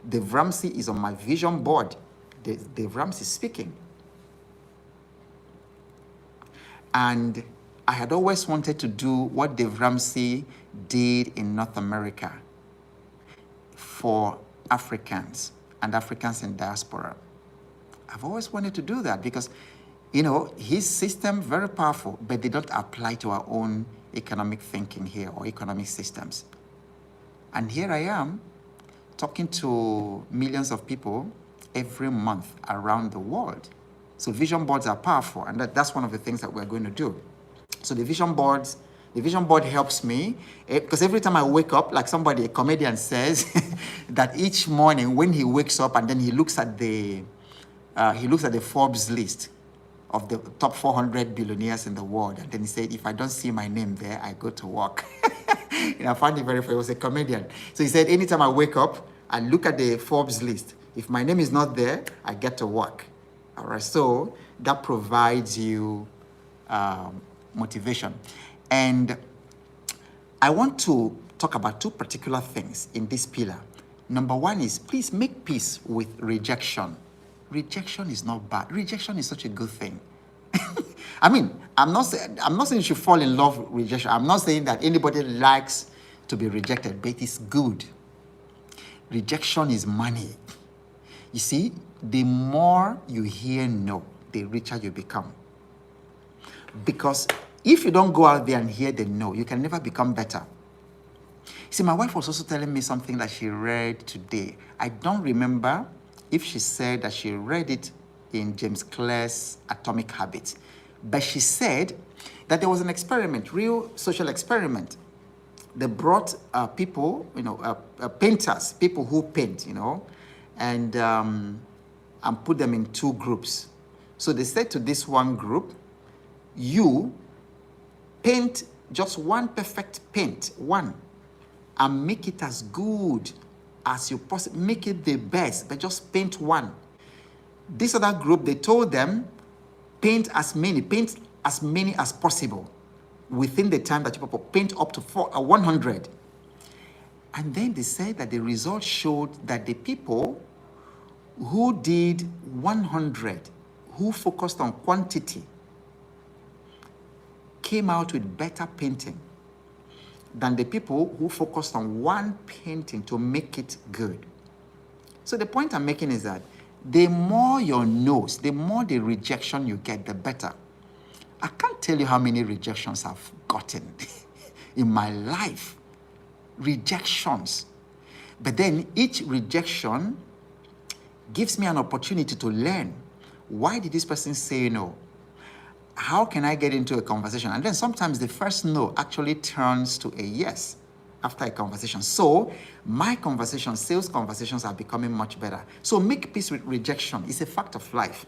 Dave Ramsey is on my vision board. Dave Ramsey speaking. And I had always wanted to do what Dave Ramsey did in North America for Africans and Africans in diaspora. I've always wanted to do that because, his system, very powerful, but they don't apply to our own economic thinking here or economic systems. And here I am talking to millions of people every month around the world. So vision boards are powerful, and that's one of the things that we're going to do. So the vision board helps me because every time I wake up, like a comedian says, that each morning when he wakes up and then he looks at the Forbes list of the top 400 billionaires in the world, and then he said, if I don't see my name there, I go to work. I found it very funny. He was a comedian. So he said, anytime I wake up, I look at the Forbes list. If my name is not there, I get to work. All right. So that provides you motivation. And I want to talk about two particular things in this pillar. Number one is, please make peace with rejection. Rejection is not bad. Rejection is such a good thing. I mean, I'm not saying you should fall in love with rejection. I'm not saying that anybody likes to be rejected, but it's good. Rejection is money. You see, the more you hear no, the richer you become. Because if you don't go out there and hear the no, you can never become better. See, my wife was also telling me something that she read today. I don't remember if she said that she read it in James Clear's Atomic Habits, but she said that there was an experiment, real social experiment. They brought people, painters, people who paint, and put them in two groups. So they said to this one group, you paint just one perfect paint, one, and make it as good as you possibly, make it the best, but just paint one. This other group, they told them, paint as many as possible within the time that you people paint up to 100. And then they said that the results showed that the people who did 100, who focused on quantity, came out with better painting than the people who focused on one painting to make it good. So the point I'm making is that the more your no's, the more the rejection you get, the better. I can't tell you how many rejections I've gotten in my life. Rejections. But then each rejection gives me an opportunity to learn. Why did this person say no? How can I get into a conversation? And then sometimes the first no actually turns to a yes after a conversation. So my sales conversations are becoming much better. So make peace with rejection. It's a fact of life.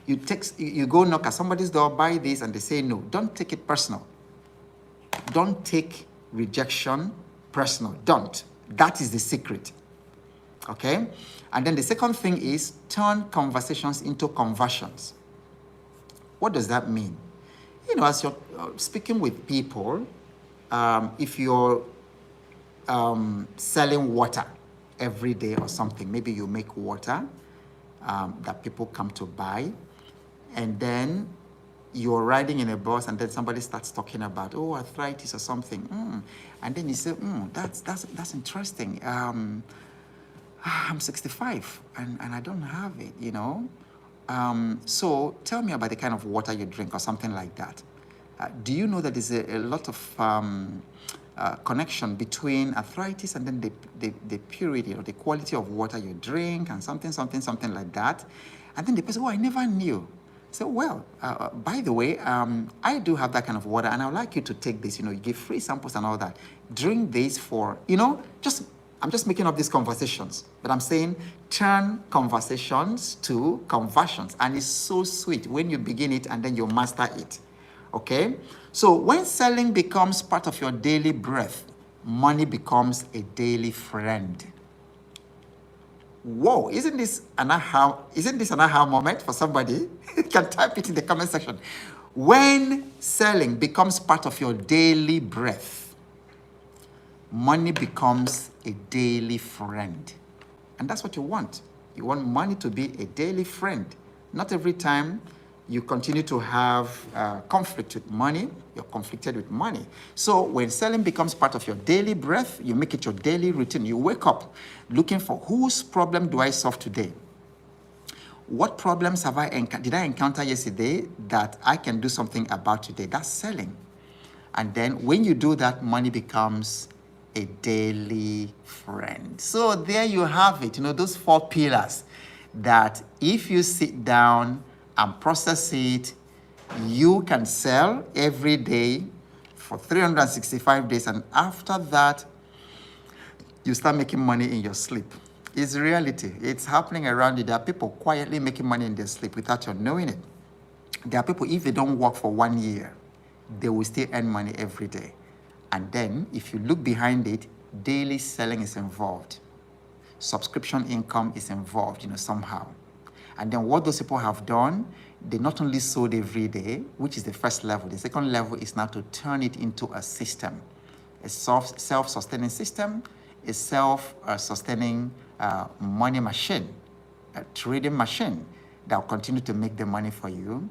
You go knock at somebody's door, buy this, and they say no. Don't take it personal. Don't take rejection personal. Don't. That is the secret. Okay? And then the second thing is turn conversations into conversions. What does that mean? As you're speaking with people, if you're selling water every day or something, maybe you make water that people come to buy, and then you're riding in a bus and then somebody starts talking about, arthritis or something. And then you say, that's interesting. I'm 65 and I don't have it, So tell me about the kind of water you drink or something like that. Do you know that there's a lot of connection between arthritis and then the purity or the quality of water you drink and something like that? And then the person, I never knew. So, by the way, I do have that kind of water and I would like you to take this, you give free samples and all that. Drink this for, I'm just making up these conversations, but I'm saying turn conversations to conversions. And it's so sweet when you begin it and then you master it. Okay? So when selling becomes part of your daily breath, money becomes a daily friend. Whoa, isn't this an aha moment for somebody? You can type it in the comment section. When selling becomes part of your daily breath, money becomes a daily friend. And that's what you want. You want money to be a daily friend. Not every time you continue to have conflict with money, you're conflicted with money. So when selling becomes part of your daily breath, you make it your daily routine. You wake up looking for whose problem do I solve today? What problems did I encounter yesterday that I can do something about today? That's selling. And then when you do that, money becomes a daily friend. So there you have it, those 4 pillars that if you sit down and process it, You can sell every day for 365 days, and after that, you start making money in your sleep. It's reality. It's happening around you. There are people quietly making money in their sleep without you knowing it. There are people, if they don't work for 1 year, they will still earn money every day. And then, if you look behind it, daily selling is involved. Subscription income is involved, somehow. And then what those people have done, they not only sold every day, which is the first level. The second level is now to turn it into a system, a self-sustaining system, a self-sustaining money machine, a trading machine that will continue to make the money for you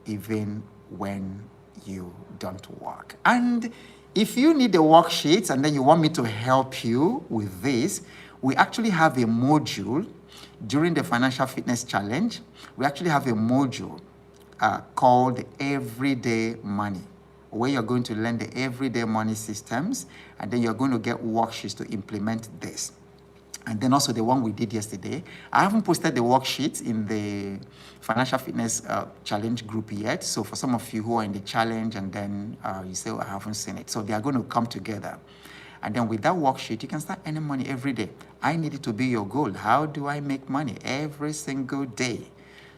even when you don't work. And if you need the worksheets and then you want me to help you with this, we actually have a module during the Financial Fitness Challenge. We actually have a module called Everyday Money, where you're going to learn the everyday money systems, and then you're going to get worksheets to implement this. And then also the one we did yesterday. I haven't posted the worksheets in the Financial Fitness Challenge group yet. So for some of you who are in the challenge and then you say, I haven't seen it. So they are going to come together. And then with that worksheet, you can start earning money every day. I need it to be your goal. How do I make money every single day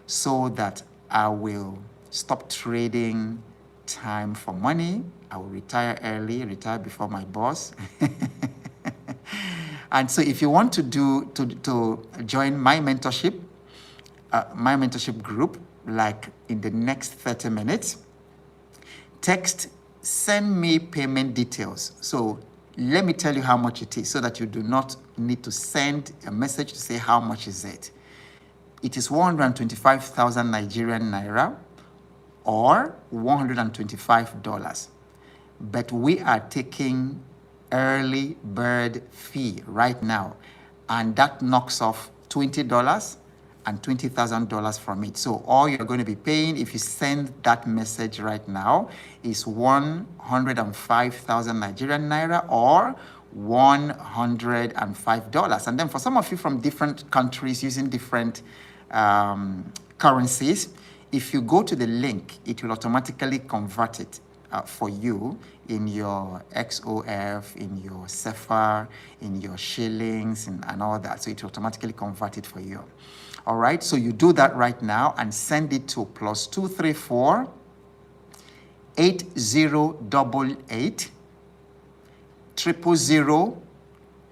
so that I will stop trading time for money? I will retire early, retire before my boss. And so if you want to join my mentorship group, like in the next 30 minutes, text, send me payment details. So let me tell you how much it is so that you do not need to send a message to say how much is it. It is 125,000 Nigerian naira or $125. But we are taking early bird fee right now, and that knocks off $20 and $20,000 from it. So all you're going to be paying if you send that message right now is 105,000 Nigerian naira or $105. And then for some of you from different countries using different currencies, if you go to the link, it will automatically convert it for you in your XOF, in your CFA, in your shillings, and all that. So it will automatically convert it for you. All right, so you do that right now and send it to +234 8088 000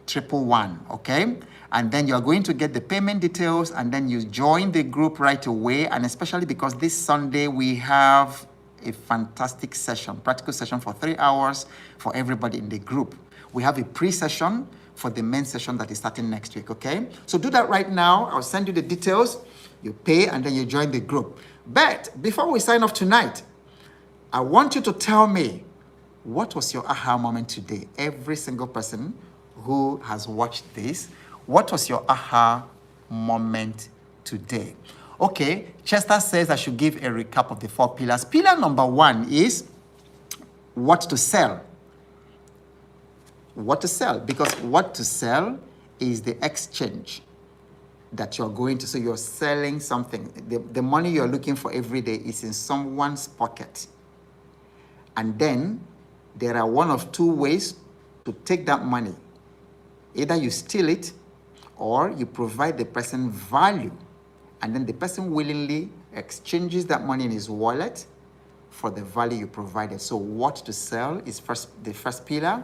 111, okay? And then you're going to get the payment details, and then you join the group right away. And especially because this Sunday we have a fantastic session, practical session for 3 hours for everybody in the group. We have a pre-session for the main session that is starting next week, okay? So do that right now. I'll send you the details. You pay, and then you join the group. But before we sign off tonight, I want you to tell me, what was your aha moment today? Every single person who has watched this, what was your aha moment today? Okay, Chester says I should give a recap of the 4 pillars. Pillar number 1 is what to sell. What to sell, because what to sell is the exchange that you're going to. So you're selling something. The money you're looking for every day is in someone's pocket. And then there are one of 2 ways to take that money. Either you steal it or you provide the person value. And then the person willingly exchanges that money in his wallet for the value you provided. So what to sell is the first pillar.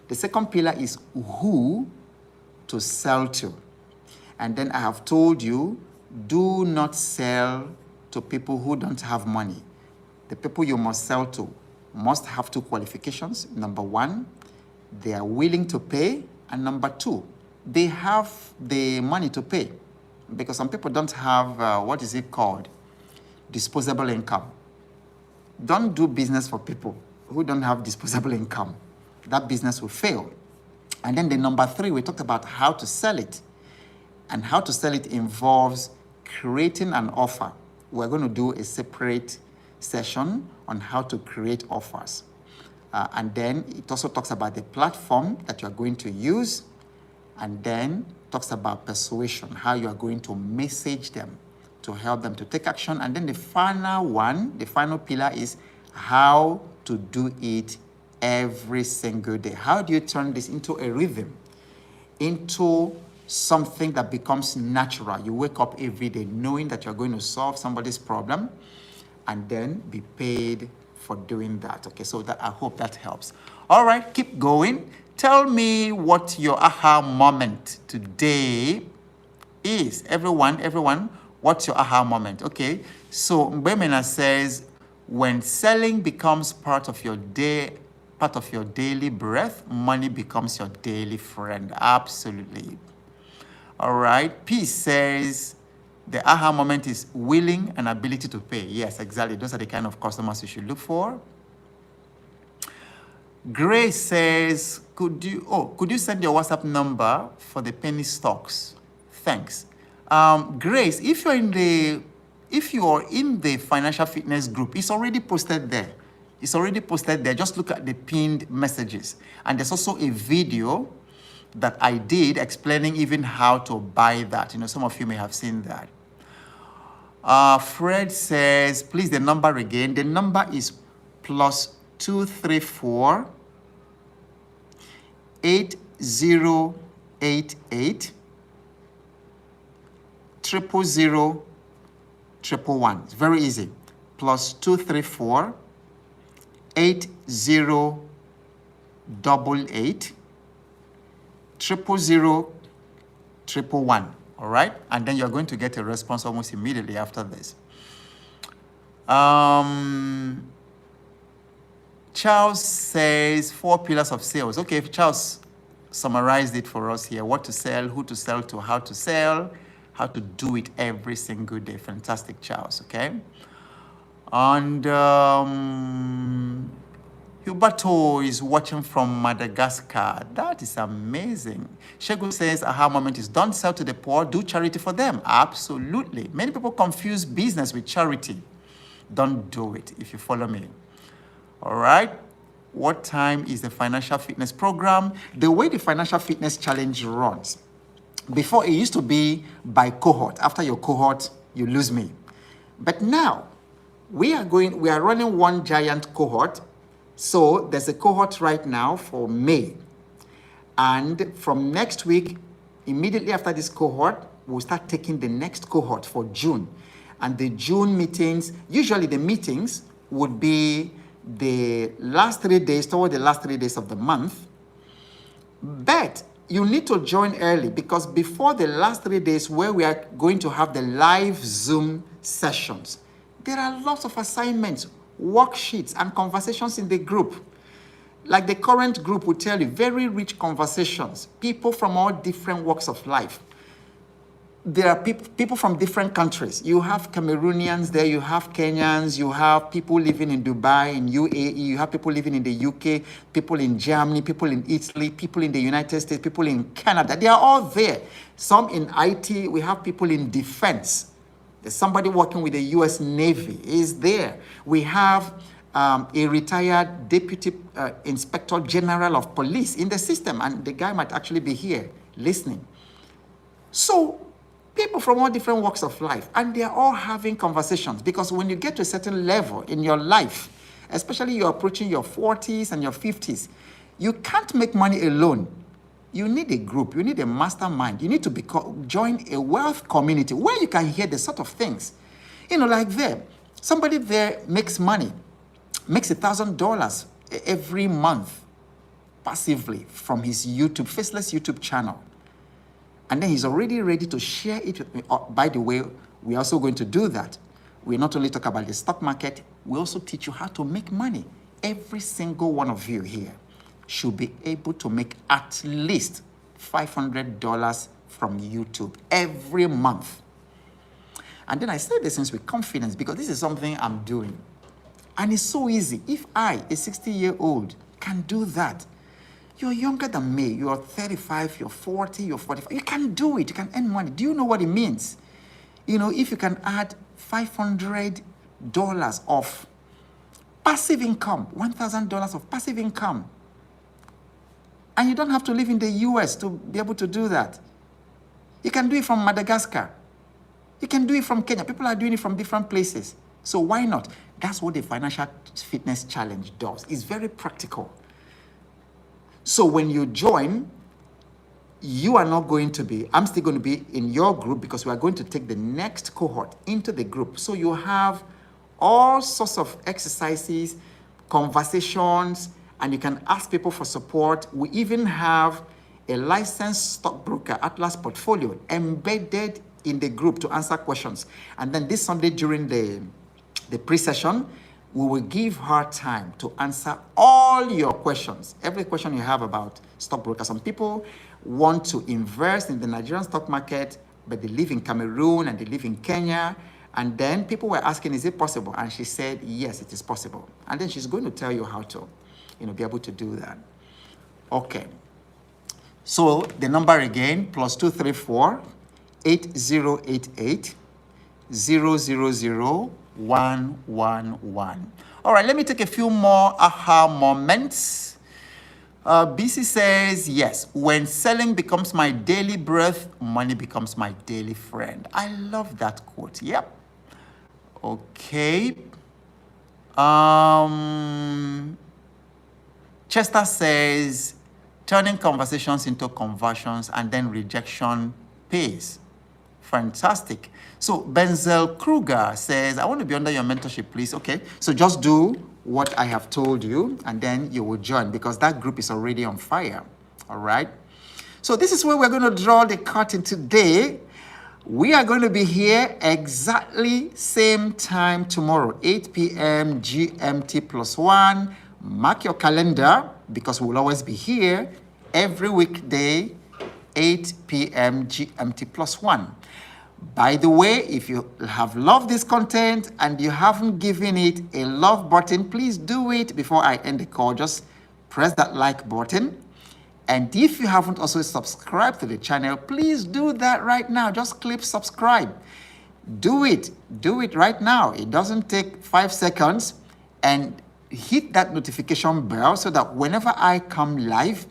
The second pillar is who to sell to. And then I have told you, do not sell to people who don't have money. The people you must sell to must have 2 qualifications. Number 1, they are willing to pay. And number 2, they have the money to pay. Because some people don't have, what is it called? Disposable income. Don't do business for people who don't have disposable income. That business will fail. And then the number 3, we talked about how to sell it. And how to sell it involves creating an offer. We're going to do a separate session on how to create offers. And then it also talks about the platform that you're going to use. And then talks about persuasion, how you are going to message them to help them to take action. And then the final one, the final pillar is how to do it every single day. How do you turn this into a rhythm, into something that becomes natural? You wake up every day knowing that you're going to solve somebody's problem and then be paid for doing that. Okay, so that I hope that helps. All right, keep going. Tell me what your aha moment today is. Everyone, what's your aha moment? Okay, so Mbemena says, when selling becomes part of your daily breath, money becomes your daily friend. Absolutely. All right, Peace says, the aha moment is willing and ability to pay. Yes, exactly. Those are the kind of customers you should look for. Grace says, could you send your WhatsApp number for the penny stocks? Thanks. Grace, if you're in the financial fitness group, it's already posted there. It's already posted there. Just look at the pinned messages. And there's also a video that I did explaining even how to buy that. You know, some of you may have seen that. Fred says, please, the number again. The number is +234 8088 000 111. It's very easy. +234 8088 000 111. All right, and then you're going to get a response almost immediately after this. Charles says 4 pillars of sales. Okay, if Charles summarized it for us here: what to sell, who to sell to, how to do it every single day. Fantastic, Charles. Okay, and Huberto is watching from Madagascar. That is amazing. Shegu says, aha moment is don't sell to the poor, do charity for them. Absolutely. Many people confuse business with charity. Don't do it, if you follow me. All right. What time is the financial fitness program? The way the financial fitness challenge runs, before it used to be by cohort. After your cohort, you lose me. But now we are running one giant cohort. So there's a cohort right now for May. And from next week, immediately after this cohort, we'll start taking the next cohort for June. And the June meetings, usually the meetings would be the last 3 days, toward the last 3 days of the month. But you need to join early, because before the last 3 days where we are going to have the live Zoom sessions, there are lots of assignments, worksheets, and conversations in the group. Like the current group will tell you, very rich conversations, people from all different walks of life. There are people from different countries. You have Cameroonians there, you have Kenyans, you have people living in Dubai, in UAE, you have people living in the UK, people in Germany, people in Italy, people in the United States, people in Canada. They are all there. Some in IT, we have people in defense. There's somebody working with the US Navy is there. We have a retired Deputy Inspector General of Police in the system, and the guy might actually be here listening. So people from all different walks of life, and they are all having conversations, because when you get to a certain level in your life, especially you're approaching your 40s and your 50s, you can't make money alone. You need a group, you need a mastermind, you need to join a wealth community where you can hear the sort of things. You know, like there, somebody there makes money, makes $1,000 every month passively from his faceless YouTube channel. And then he's already ready to share it with me. Oh, by the way, we're also going to do that. We not only talk about the stock market, we also teach you how to make money. Every single one of you here should be able to make at least $500 from YouTube every month. And then I say this things with confidence, because this is something I'm doing. And it's so easy. If I, a 60-year-old, can do that, you're younger than me. You're 35, you're 40, you're 45. You can do it. You can earn money. Do you know what it means? You know, if you can add $500 of passive income, $1,000 of passive income, and you don't have to live in the US to be able to do that. You can do it from Madagascar. You can do it from Kenya. People are doing it from different places. So why not? That's what the Financial Fitness Challenge does. It's very practical. So when you join, you are not going to be, I'm still going to be in your group because we are going to take the next cohort into the group. So you have all sorts of exercises, conversations, and you can ask people for support. We even have a licensed stockbroker, Atlas Portfolio, embedded in the group to answer questions. And then this Sunday during the pre-session, we will give her time to answer all your questions. Every question you have about stockbrokers. Some people want to invest in the Nigerian stock market, but they live in Cameroon and they live in Kenya. And then people were asking, is it possible? And she said, yes, it is possible. And then she's going to tell you how to, be able to do that. Okay. So the number again, +234 8088 000 111. All right, let me take a few more aha moments. BC says, yes, when selling becomes my daily breath, money becomes my daily friend. I love that quote. Yep. Okay. Chester says, turning conversations into conversions and then rejection pays. Fantastic. So Benzel Kruger says, I want to be under your mentorship, please. Okay, so just do what I have told you and then you will join because that group is already on fire. All right. So this is where we're going to draw the curtain today. We are going to be here exactly same time tomorrow, 8 p.m. GMT +1. Mark your calendar because we'll always be here every weekday, 8 p.m. GMT +1. By the way, if you have loved this content and you haven't given it a love button, please do it before I end the call. Just press that like button. And if you haven't also subscribed to the channel, please do that right now. Just click subscribe. Do it. Do it right now. It doesn't take 5 seconds. And hit that notification bell so that whenever I come live,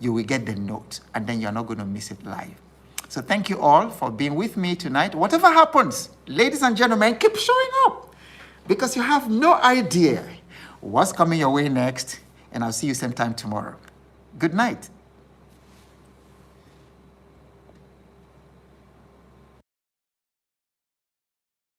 you will get the note. And then you're not going to miss it live. So thank you all for being with me tonight. Whatever happens, ladies and gentlemen, keep showing up because you have no idea what's coming your way next. And I'll see you same time tomorrow. Good night.